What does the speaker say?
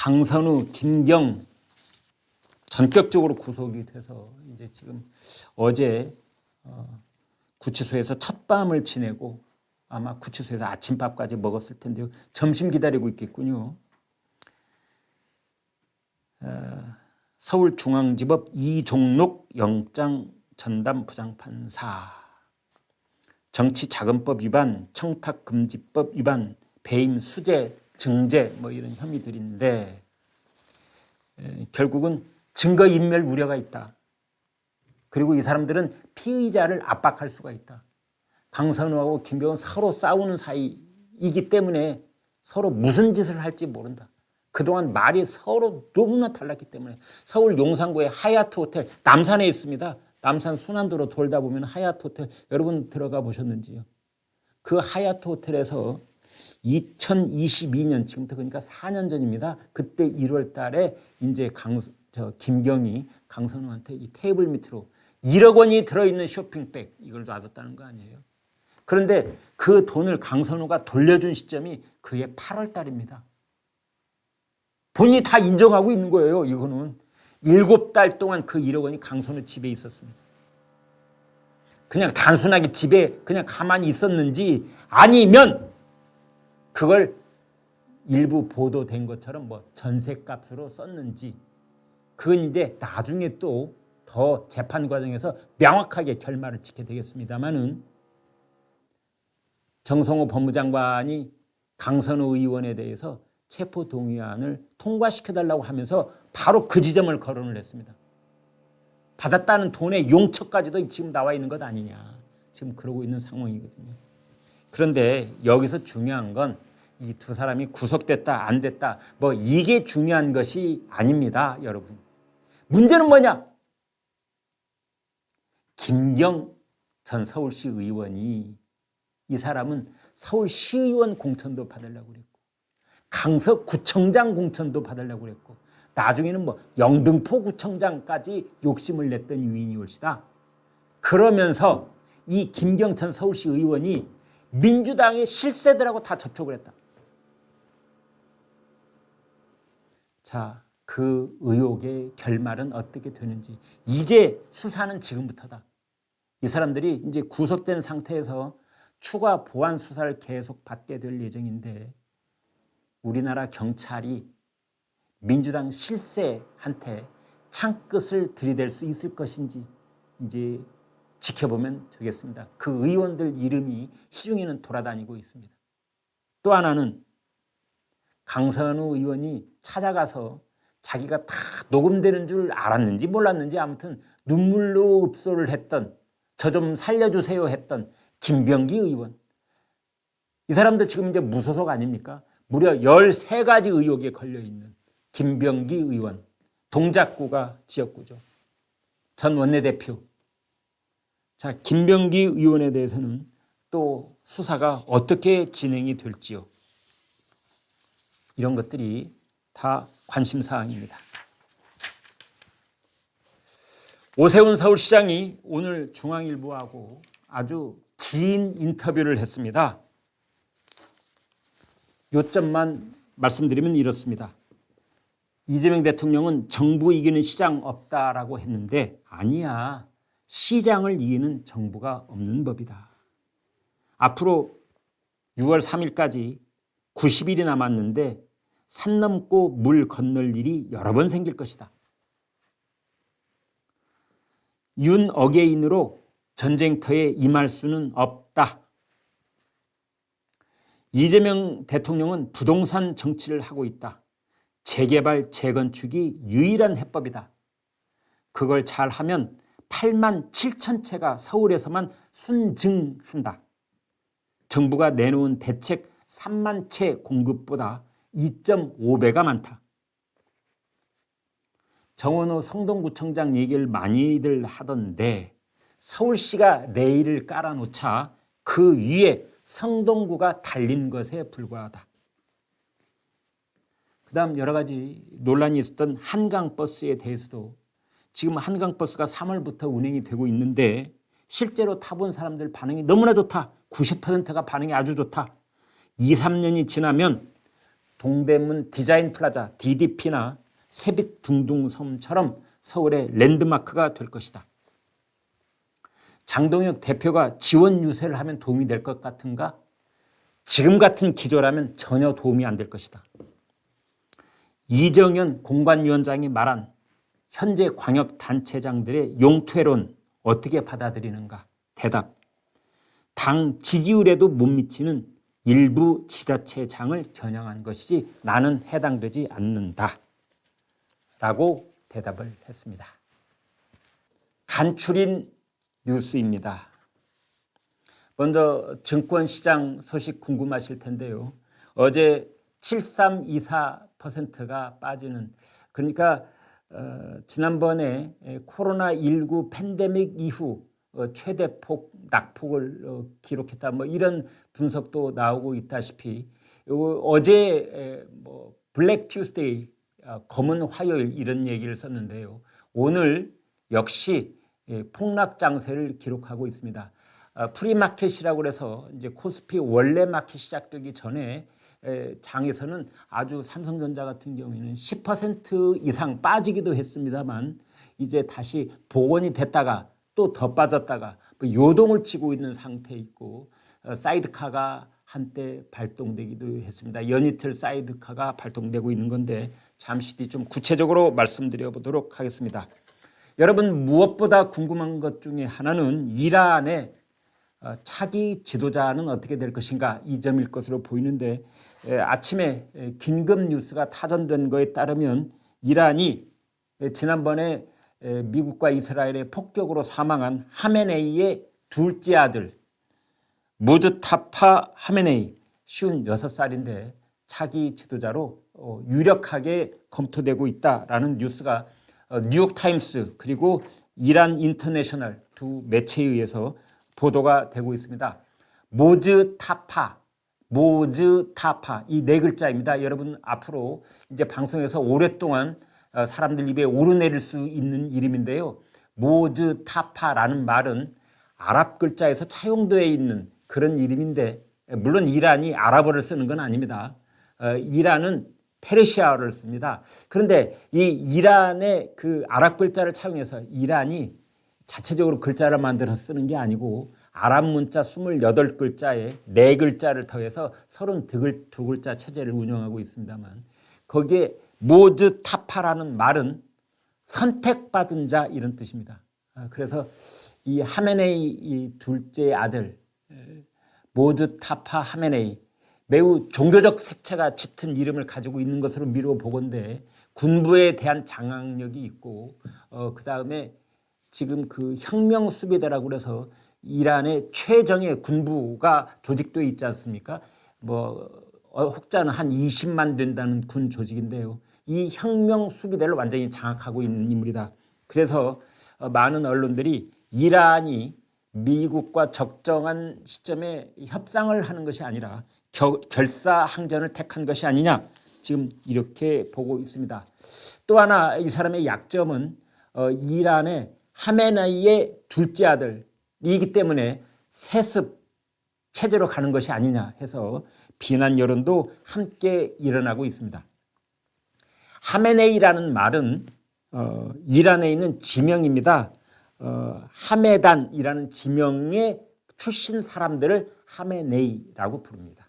강선우, 김경 전격적으로 구속이 돼서 이제 지금 어제 구치소에서 첫 밤을 지내고 아마 구치소에서 아침밥까지 먹었을 텐데요. 점심 기다리고 있겠군요. 서울중앙지법 이종록 영장 전담 부장판사. 정치자금법 위반, 청탁금지법 위반, 배임, 수재, 증제 뭐 이런 혐의들인데 결국은 증거인멸 우려가 있다. 그리고 이 사람들은 피의자를 압박할 수가 있다. 강선우하고 김경은 서로 싸우는 사이이기 때문에 서로 무슨 짓을 할지 모른다. 그동안 말이 서로 너무나 달랐기 때문에 서울 용산구의 하얏트 호텔 남산에 있습니다. 남산 순환도로 돌다 보면 하얏트 호텔 여러분 들어가 보셨는지요? 그 하얏트 호텔에서 2022년 지금부터 그러니까 4년 전입니다. 그때 1월 달에 이제 김경이 강선우한테 이 테이블 밑으로 1억 원이 들어있는 쇼핑백 이걸 놔뒀다는 거 아니에요. 그런데 그 돈을 강선우가 돌려준 시점이 그해 8월 달입니다. 본인이 다 인정하고 있는 거예요. 이거는 7달 동안 그 1억 원이 강선우 집에 있었습니다. 그냥 단순하게 집에 그냥 가만히 있었는지 아니면 그걸 일부 보도된 것처럼 뭐 전셋값으로 썼는지 그건 이제 나중에 또 더 재판 과정에서 명확하게 결말을 지게 되겠습니다만은 정성호 법무장관이 강선우 의원에 대해서 체포동의안을 통과시켜달라고 하면서 바로 그 지점을 거론을 했습니다. 받았다는 돈의 용처까지도 지금 나와 있는 것 아니냐. 지금 그러고 있는 상황이거든요. 그런데 여기서 중요한 건 이 두 사람이 구속됐다 안 됐다 뭐 이게 중요한 것이 아닙니다. 여러분. 문제는 뭐냐? 김경 전 서울시 의원이 이 사람은 서울시의원 공천도 받으려고 그랬고 강서구청장 공천도 받으려고 그랬고 나중에는 뭐 영등포구청장까지 욕심을 냈던 유인이 올시다. 그러면서 이 김경천 서울시 의원이 민주당의 실세들하고 다 접촉을 했다. 자, 그 의혹의 결말은 어떻게 되는지 이제 수사는 지금부터다. 이 사람들이 이제 구속된 상태에서 추가 보안 수사를 계속 받게 될 예정인데 우리나라 경찰이 민주당 실세한테 창끝을 들이댈 수 있을 것인지 이제 지켜보면 되겠습니다. 그 의원들 이름이 시중에는 돌아다니고 있습니다. 또 하나는 강선우 의원이 찾아가서 자기가 다 녹음되는 줄 알았는지 몰랐는지 아무튼 눈물로 읍소를 했던 저 좀 살려주세요 했던 김병기 의원. 이 사람도 지금 이제 무소속 아닙니까? 무려 13가지 의혹에 걸려있는 김병기 의원. 동작구가 지역구죠. 전 원내대표. 자, 김병기 의원에 대해서는 또 수사가 어떻게 진행이 될지요. 이런 것들이 다 관심사항입니다. 오세훈 서울시장이 오늘 중앙일보하고 아주 긴 인터뷰를 했습니다. 요점만 말씀드리면 이렇습니다. 이재명 대통령은 정부 이기는 시장 없다라고 했는데 아니야. 시장을 이기는 정부가 없는 법이다. 앞으로 6월 3일까지 90일이 남았는데 산 넘고 물 건널 일이 여러 번 생길 것이다. 윤 어게인으로 전쟁터에 임할 수는 없다. 이재명 대통령은 부동산 정치를 하고 있다. 재개발, 재건축이 유일한 해법이다. 그걸 잘하면 8만 7천 채가 서울에서만 순증한다. 정부가 내놓은 대책 3만 채 공급보다 2.5배가 많다. 정원호 성동구청장 얘기를 많이들 하던데 서울시가 레일을 깔아놓자 그 위에 성동구가 달린 것에 불과하다. 그 다음 여러 가지 논란이 있었던 한강버스에 대해서도 지금 한강버스가 3월부터 운행이 되고 있는데 실제로 타본 사람들 반응이 너무나 좋다. 90%가 반응이 아주 좋다. 2, 3년이 지나면 동대문 디자인 플라자 DDP나 세빛 둥둥섬처럼 서울의 랜드마크가 될 것이다. 장동혁 대표가 지원 유세를 하면 도움이 될 것 같은가? 지금 같은 기조라면 전혀 도움이 안 될 것이다. 이정현 공관위원장이 말한 현재 광역단체장들의 용퇴론 어떻게 받아들이는가? 대답. 당 지지율에도 못 미치는 일부 지자체장을 겨냥한 것이지 나는 해당되지 않는다. 라고 대답을 했습니다. 간추린 뉴스입니다. 먼저 증권시장 소식 궁금하실 텐데요. 어제 7324%가 빠지는, 그러니까 지난번에 코로나19 팬데믹 이후 최대폭 낙폭을 기록했다, 뭐 이런 분석도 나오고 있다시피 어제 블랙 튜스데이, 검은 화요일 이런 얘기를 썼는데요. 오늘 역시 폭락 장세를 기록하고 있습니다. 프리마켓이라고 해서 이제 코스피 원래 마켓 시작되기 전에 장에서는 아주 삼성전자 같은 경우에는 10% 이상 빠지기도 했습니다만 이제 다시 복원이 됐다가 또 더 빠졌다가 요동을 치고 있는 상태에 있고, 사이드카가 한때 발동되기도 했습니다. 연이틀 사이드카가 발동되고 있는 건데 잠시 뒤 좀 구체적으로 말씀드려 보도록 하겠습니다. 여러분, 무엇보다 궁금한 것 중에 하나는 이란의 차기 지도자는 어떻게 될 것인가, 이 점일 것으로 보이는데, 아침에 긴급 뉴스가 타전된 거에 따르면 이란이 지난번에 미국과 이스라엘의 폭격으로 사망한 하메네이의 둘째 아들 무즈타파 하메네이 56살인데 차기 지도자로 유력하게 검토되고 있다라는 뉴스가 뉴욕타임스 그리고 이란 인터내셔널 두 매체에 의해서 보도가 되고 있습니다. 모즈타파 이 네 글자입니다. 여러분, 앞으로 이제 방송에서 오랫동안 사람들 입에 오르내릴 수 있는 이름인데요. 모즈타파라는 말은 아랍 글자에서 차용되어 있는 그런 이름인데, 물론 이란이 아랍어를 쓰는 건 아닙니다. 이란은 페르시아어를 씁니다. 그런데 이 이란의 그 아랍 글자를 차용해서 이란이 자체적으로 글자를 만들어 쓰는 게 아니고 아랍 문자 28글자에 4글자를 더해서 32글자 체제를 운영하고 있습니다만, 거기에 모즈타파라는 말은 선택받은 자 이런 뜻입니다. 그래서 이 하메네이 이 둘째 아들 모즈타파 하메네이, 매우 종교적 색채가 짙은 이름을 가지고 있는 것으로 미루어 보건대 군부에 대한 장악력이 있고, 그 다음에 지금 그 혁명 수비대라고 그래서 이란의 최정예 군부가 조직되어 있지 않습니까? 혹자는 한 20만 된다는 군 조직인데요. 이 혁명 수비대를 완전히 장악하고 있는 인물이다. 그래서 많은 언론들이 이란이 미국과 적정한 시점에 협상을 하는 것이 아니라 결사항전을 택한 것이 아니냐, 지금 이렇게 보고 있습니다. 또 하나 이 사람의 약점은 이란의 하메네이의 둘째 아들이기 때문에 세습 체제로 가는 것이 아니냐 해서 비난 여론도 함께 일어나고 있습니다. 하메네이라는 말은 이란에 있는 지명입니다. 하메단이라는 지명의 출신 사람들을 하메네이라고 부릅니다.